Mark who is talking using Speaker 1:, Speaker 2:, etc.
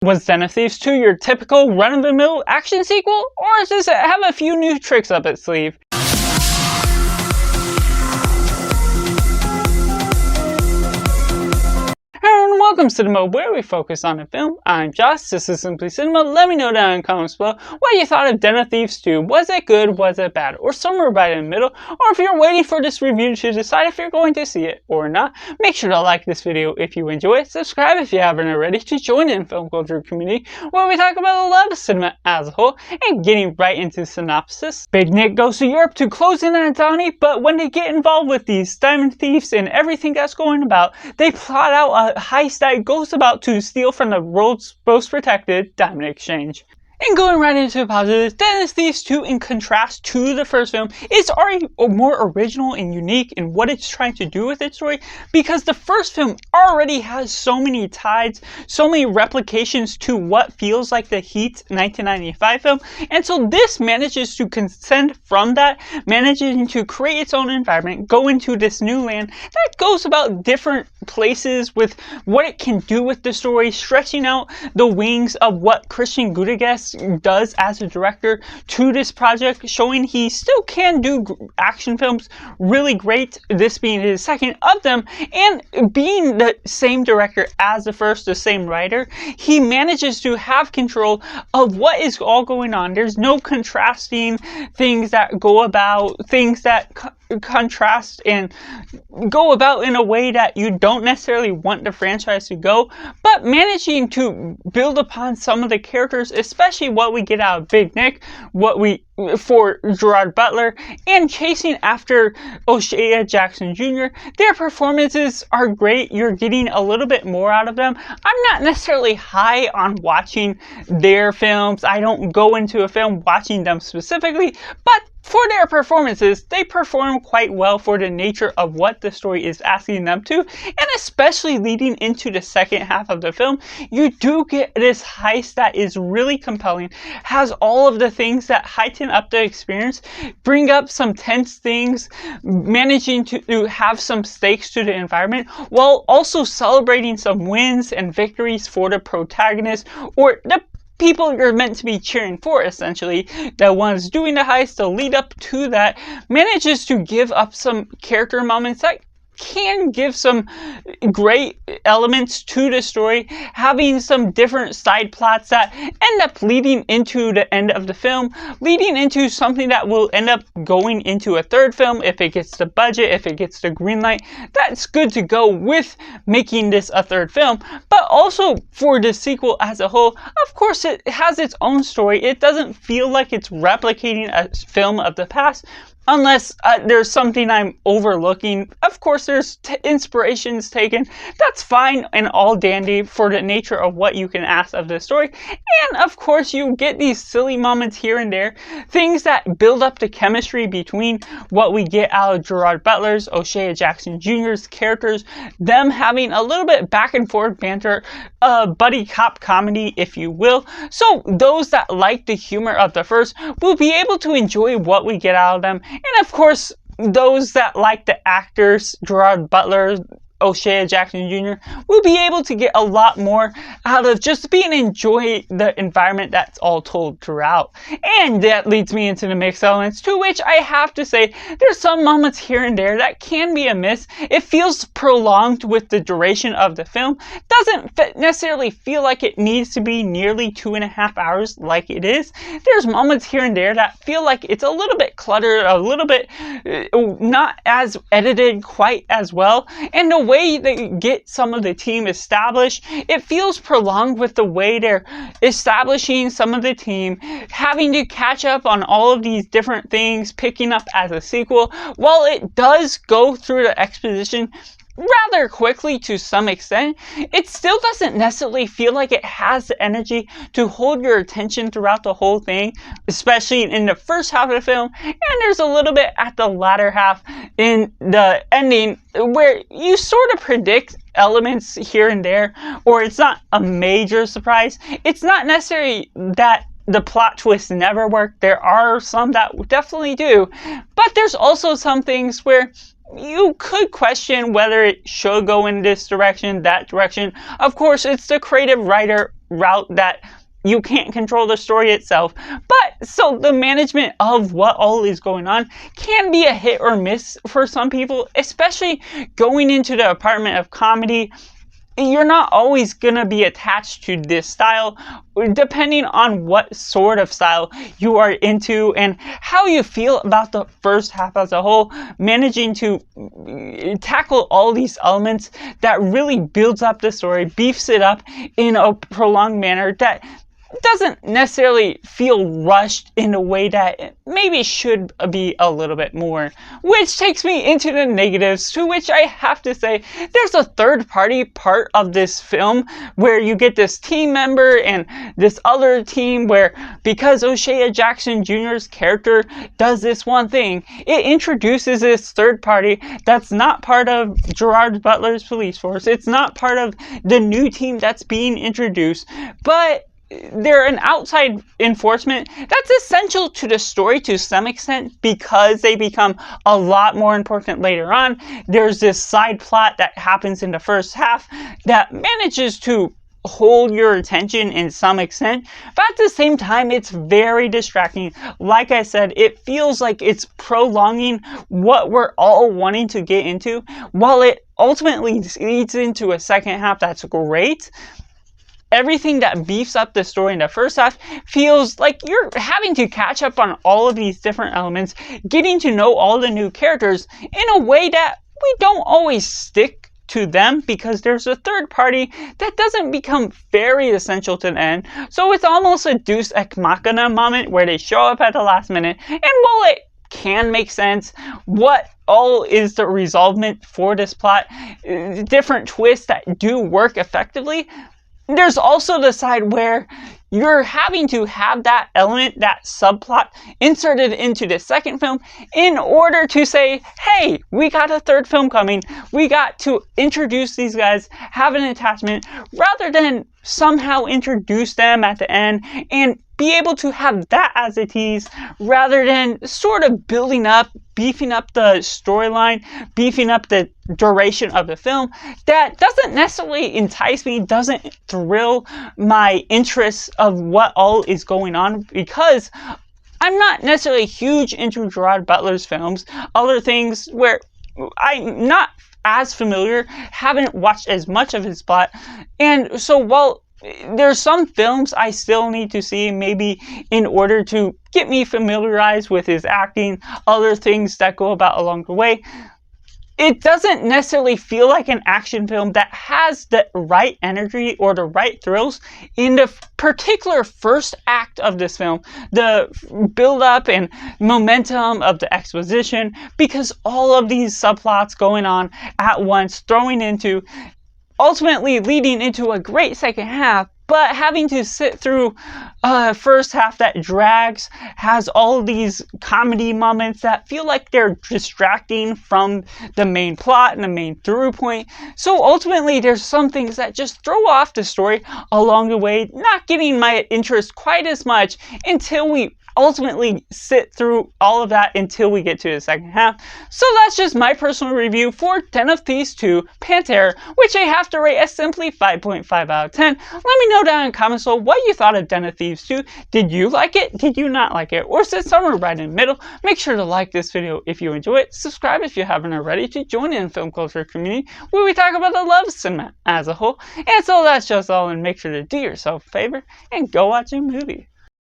Speaker 1: Was Den of Thieves 2 your typical run-of-the-mill action sequel, or does it have a few new tricks up its sleeve? Hello and welcome to Cinema, where we focus on a film. I'm Josh, this is Simply Cinema. Let me know down in the comments below what you thought of Den of Thieves 2. Was it good, was it bad, or somewhere right in the middle? Or if you're waiting for this review to decide if you're going to see it or not, make sure to like this video if you enjoy it, subscribe if you haven't already to join the film culture community where we talk about a lot of cinema as a whole. And getting right into synopsis. Big Nick goes to Europe to close in on Donnie, but when they get involved with these diamond thieves and everything that's going about, they plot out a heist that goes about to steal from the world's most protected diamond exchange. And going right into the positives, Den of Thieves 2, in contrast to the first film, is already more original and unique in what it's trying to do with its story, because the first film already has so many ties, so many replications to what feels like the Heat 1995 film, and so this manages to transcend from that, managing to create its own environment, go into this new land that goes about different places with what it can do with the story, stretching out the wings of what Christian Gudegas does as a director to this project, showing he still can do action films really great, this being his second of them, and being the same director as the first, the same writer, he manages to have control of what is all going on. There's no contrasting things that go about, things that contrast and go about in a way that you don't necessarily want the franchise to go, but managing to build upon some of the characters, especially what we get out of Big Nick, what we for Gerard Butler, and chasing after Oshea Jackson Jr. Their performances are great. You're getting a little bit more out of them. I'm not necessarily high on watching their films. I don't go into a film watching them specifically, but for their performances, they perform quite well for the nature of what the story is asking them to, and especially leading into the second half of the film, you do get this heist that is really compelling, has all of the things that heighten up the experience, bring up some tense things, managing to have some stakes to the environment, while also celebrating some wins and victories for the protagonist, or the people you're meant to be cheering for, essentially. The ones doing the heist, the lead up to that, manages to give up some character moments that can give some great elements to the story, having some different side plots that end up leading into the end of the film, leading into something that will end up going into a third film if it gets the budget, if it gets the green light. That's good to go with making this a third film, but also for the sequel as a whole, of course it has its own story. It doesn't feel like it's replicating a film of the past, unless there's something I'm overlooking. Of course, there's inspirations taken. That's fine and all dandy for the nature of what you can ask of this story. And of course, you get these silly moments here and there, things that build up the chemistry between what we get out of Gerard Butler's, Oshea Jackson Jr.'s characters, them having a little bit back and forth banter, buddy cop comedy, if you will. So those that like the humor of the first will be able to enjoy what we get out of them. And of course, those that like the actors, Gerard Butler, Oshea Jackson Jr., will be able to get a lot more out of just being enjoy the environment that's all told throughout. And that leads me into the mixed elements, to which I have to say there's some moments here and there that can be amiss. It feels prolonged with the duration of the film. Doesn't necessarily feel like it needs to be nearly 2.5 hours like it is. There's moments here and there that feel like it's a little bit cluttered, a little bit not as edited quite as well, and the way they get some of the team established, it feels prolonged with the way they're establishing some of the team, having to catch up on all of these different things, picking up as a sequel. While it does go through the exposition rather quickly to some extent, it still doesn't necessarily feel like it has the energy to hold your attention throughout the whole thing, especially in the first half of the film, and there's a little bit at the latter half in the ending where you sort of predict elements here and there, or it's not a major surprise. It's not necessarily that the plot twists never work. There are some that definitely do, but there's also some things where you could question whether it should go in this direction, that direction. Of course, it's the creative writer route that you can't control the story itself. But so the management of what all is going on can be a hit or miss for some people, especially going into the department of comedy. You're not always gonna be attached to this style, depending on what sort of style you are into and how you feel about the first half as a whole. Managing to tackle all these elements that really builds up the story, beefs it up in a prolonged manner that doesn't necessarily feel rushed in a way that maybe should be a little bit more. Which takes me into the negatives, to which I have to say there's a third party part of this film where you get this team member and this other team where, because Oshea Jackson Jr.'s character does this one thing, it introduces this third party that's not part of Gerard Butler's police force. It's not part of the new team that's being introduced, but they're an outside enforcement that's essential to the story to some extent because they become a lot more important later on. There's this side plot that happens in the first half that manages to hold your attention in some extent, but at the same time it's very distracting. Like I said, it feels like it's prolonging what we're all wanting to get into, while it ultimately leads into a second half that's great. Everything that beefs up the story in the first half feels like you're having to catch up on all of these different elements, getting to know all the new characters in a way that we don't always stick to them because there's a third party that doesn't become very essential to the end. So it's almost a deus ex machina moment where they show up at the last minute, and while it can make sense, what all is the resolvement for this plot, different twists that do work effectively. There's also the side where you're having to have that element, that subplot, inserted into the second film in order to say, hey, we got a third film coming. We got to introduce these guys, have an attachment, rather than somehow introduce them at the end and be able to have that as a tease, rather than sort of building up, beefing up the storyline, beefing up the duration of the film. That doesn't necessarily entice me, doesn't thrill my interest of what all is going on, because I'm not necessarily huge into Gerard Butler's films. Other things where I'm not as familiar, haven't watched as much of his plot, and so while there's some films I still need to see, maybe in order to get me familiarized with his acting, other things that go about along the way, it doesn't necessarily feel like an action film that has the right energy or the right thrills in the particular first act of this film. The build up and momentum of the exposition, because all of these subplots going on at once, throwing into, ultimately leading into a great second half, but having to sit through a first half that drags, has all these comedy moments that feel like they're distracting from the main plot and the main through point. So ultimately, there's some things that just throw off the story along the way, not getting my interest quite as much until we ultimately sit through all of that until we get to the second half. So that's just my personal review for Den of Thieves 2 Pantera, which I have to rate as simply 5.5 out of 10. Let me know down in the comments below what you thought of Den of Thieves 2. Did you like it? Did you not like it? Or is it somewhere right in the middle? Make sure to like this video if you enjoy it. Subscribe if you haven't already to join in the film culture community where we talk about the love of cinema as a whole. And so that's just all, and make sure to do yourself a favor and go watch a movie.